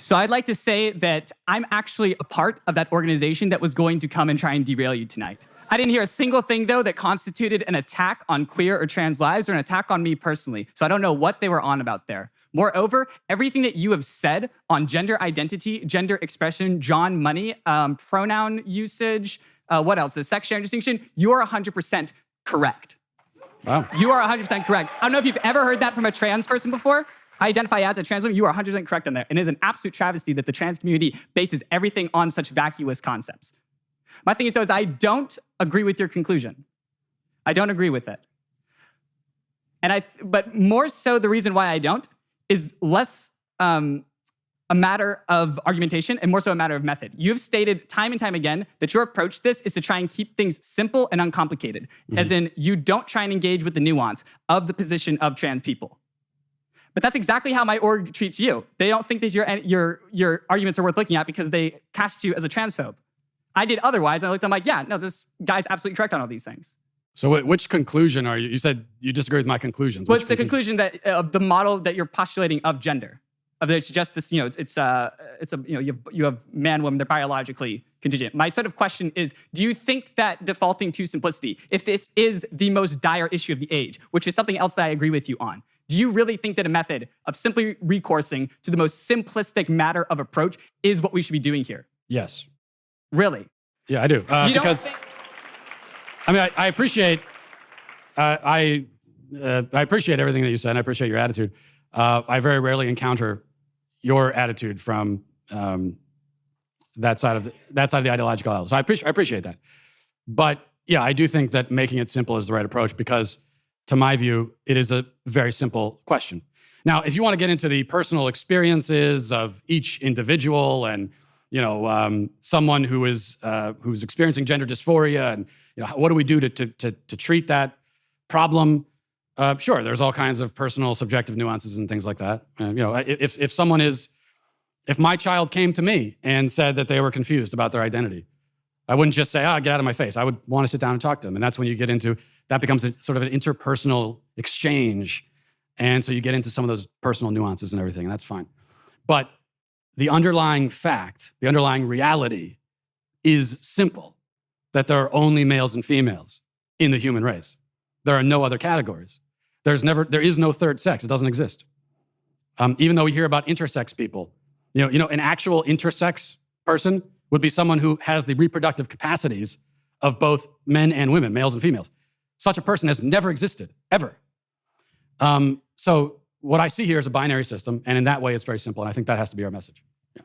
So I'd like to say that I'm actually a part of that organization that was going to come and try and derail you tonight. I didn't hear a single thing, though, that constituted an attack on queer or trans lives or an attack on me personally. So I don't know what they were on about there. Moreover, everything that you have said on gender identity, gender expression, John Money, pronoun usage, what else? The sex gender distinction, you are 100% correct. Wow. You are 100% correct. I don't know if you've ever heard that from a trans person before. I identify as a trans woman. You are 100% correct on there. And it is an absolute travesty that the trans community bases everything on such vacuous concepts. My thing is, though, is I don't agree with your conclusion. I don't agree with it. But more so, the reason why I don't is less a matter of argumentation and more so a matter of method. You've stated time and time again that your approach to this is to try and keep things simple and uncomplicated, as in you don't try and engage with the nuance of the position of trans people. But that's exactly how my org treats you. They don't think that your arguments are worth looking at because they cast you as a transphobe. I did otherwise, and I looked, I'm like, yeah, no, this guy's absolutely correct on all these things. So which conclusion are you? You said you disagree with my conclusions. Well, it's the conclusion that of the model that you're postulating of gender. Of it's just this, you have man, woman, they're biologically contingent. My sort of question is, do you think that defaulting to simplicity, if this is the most dire issue of the age, which is something else that I agree with you on, do you really think that a method of simply recoursing to the most simplistic matter of approach is what we should be doing here? Yes. Really? Yeah, I do. You because, don't think... I mean, I appreciate, I appreciate everything that you said, and I appreciate your attitude. I very rarely encounter your attitude from that side of the ideological aisle. So I appreciate that. But yeah, I do think that making it simple is the right approach because, to my view, it is a very simple question. Now, if you want to get into the personal experiences of each individual and someone who's experiencing gender dysphoria, and what do we do to treat that problem? Sure, there's all kinds of personal, subjective nuances and things like that. If my child came to me and said that they were confused about their identity, I wouldn't just say, get out of my face. I would want to sit down and talk to them. And that's when you get into, that becomes a sort of an interpersonal exchange. And so you get into some of those personal nuances and everything, and that's fine. But the underlying fact, the underlying reality is simple, that there are only males and females in the human race. There are no other categories. There is no third sex. It doesn't exist. Even though we hear about intersex people, an actual intersex person would be someone who has the reproductive capacities of both men and women, males and females. Such a person has never existed, ever. So what I see here is a binary system, and in that way, it's very simple, and I think that has to be our message. Yeah.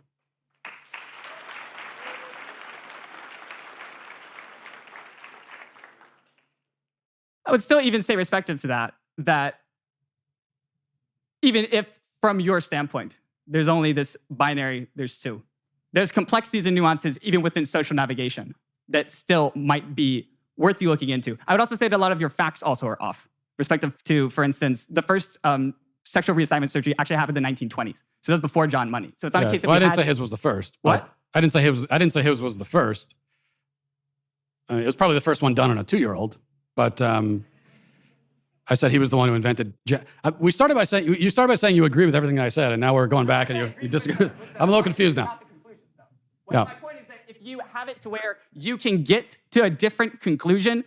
I would still even say, respective to that even if from your standpoint, there's only this binary, there's two. There's complexities and nuances even within social navigation that still might be worth you looking into. I would also say that a lot of your facts also are off. Respective to, for instance, the first sexual reassignment surgery actually happened in the 1920s. So that was before John Money. So it's not a case that I didn't say his was the first. What? I didn't say his was the first. It was probably the first one done on a 2-year-old, but I said he was the one who invented. You started by saying you agree with everything I said, and now we're going back and you disagree. I'm a little confused now. My point is that if you have it to where you can get to a different conclusion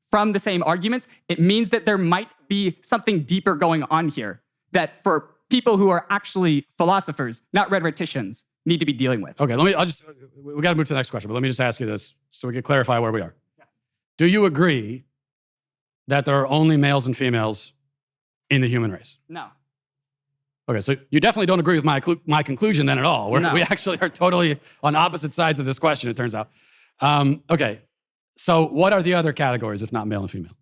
from the same arguments, it means that there might be something deeper going on here that for people who are actually philosophers, not rhetoricians, need to be dealing with. Okay, we got to move to the next question, but let me just ask you this so we can clarify where we are. Yeah. Do you agree that there are only males and females in the human race? No. Okay, so you definitely don't agree with my conclusion then at all. No. We actually are totally on opposite sides of this question, it turns out. Okay, so what are the other categories if not male and female?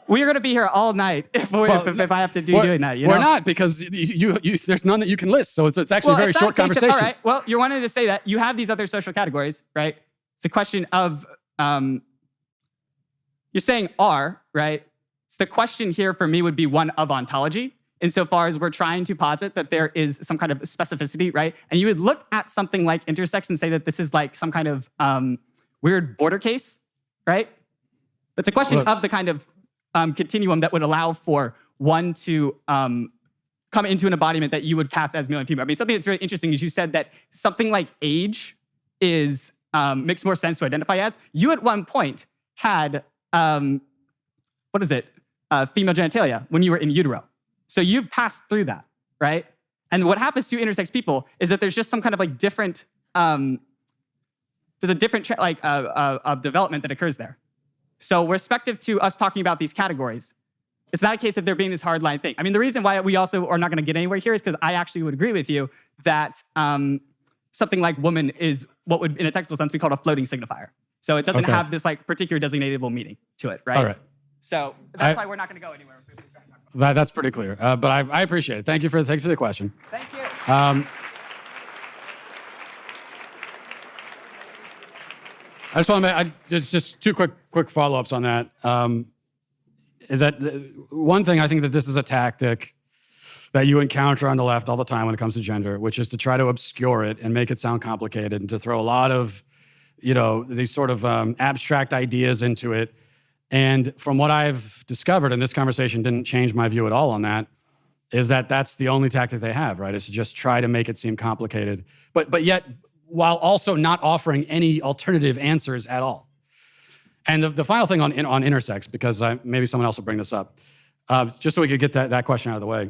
We are going to be here all night if I have to doing that. We're not, because there's none that you can list, so it's actually a very short conversation. All right, well, you're wanting to say that you have these other social categories, right? It's a question of, you're saying are, right? So the question here for me would be one of ontology, insofar as we're trying to posit that there is some kind of specificity, right? And you would look at something like intersex and say that this is like some kind of weird border case, right? But it's a question of the kind of continuum that would allow for one to come into an embodiment that you would cast as male and female. I mean, something that's really interesting is you said that something like age is makes more sense to identify as. You at one point had female genitalia when you were in utero. So you've passed through that, right? And what happens to intersex people is that there's just some kind of like different, there's a different of development that occurs there. So respective to us talking about these categories, it's not a case of there being this hard line thing. I mean, the reason why we also are not going to get anywhere here is because I actually would agree with you that something like woman is what would, in a technical sense, be called a floating signifier. So it doesn't have this like particular designatable meaning to it, right? All right. So that's why we're not going to go anywhere. That's pretty clear. But I appreciate it. Thank you for the question. Thank you. I just want to make just two quick follow-ups on that. Is that one thing? I think that this is a tactic that you encounter on the left all the time when it comes to gender, which is to try to obscure it and make it sound complicated and to throw a lot of, these sort of abstract ideas into it. And from what I've discovered, and this conversation didn't change my view at all on that, is that that's the only tactic they have, right? Is to just try to make it seem complicated, but yet while also not offering any alternative answers at all. And the final thing on intersex, because maybe someone else will bring this up, just so we could get that question out of the way,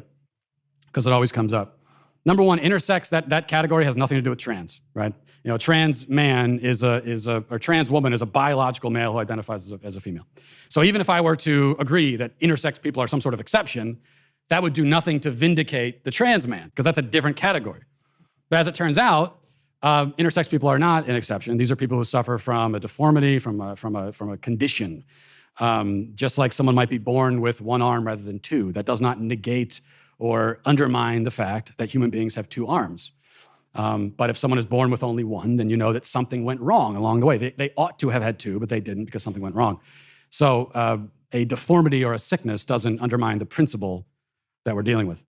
because it always comes up. Number one, intersex, that category has nothing to do with trans, right? Trans man or trans woman is a biological male who identifies as a female. So even if I were to agree that intersex people are some sort of exception, that would do nothing to vindicate the trans man, because that's a different category. But as it turns out, intersex people are not an exception. These are people who suffer from a deformity, from a condition. Just like someone might be born with one arm rather than two. That does not negate or undermine the fact that human beings have two arms. But if someone is born with only one, then you know that something went wrong along the way. They ought to have had two, but they didn't because something went wrong. So a deformity or a sickness doesn't undermine the principle that we're dealing with.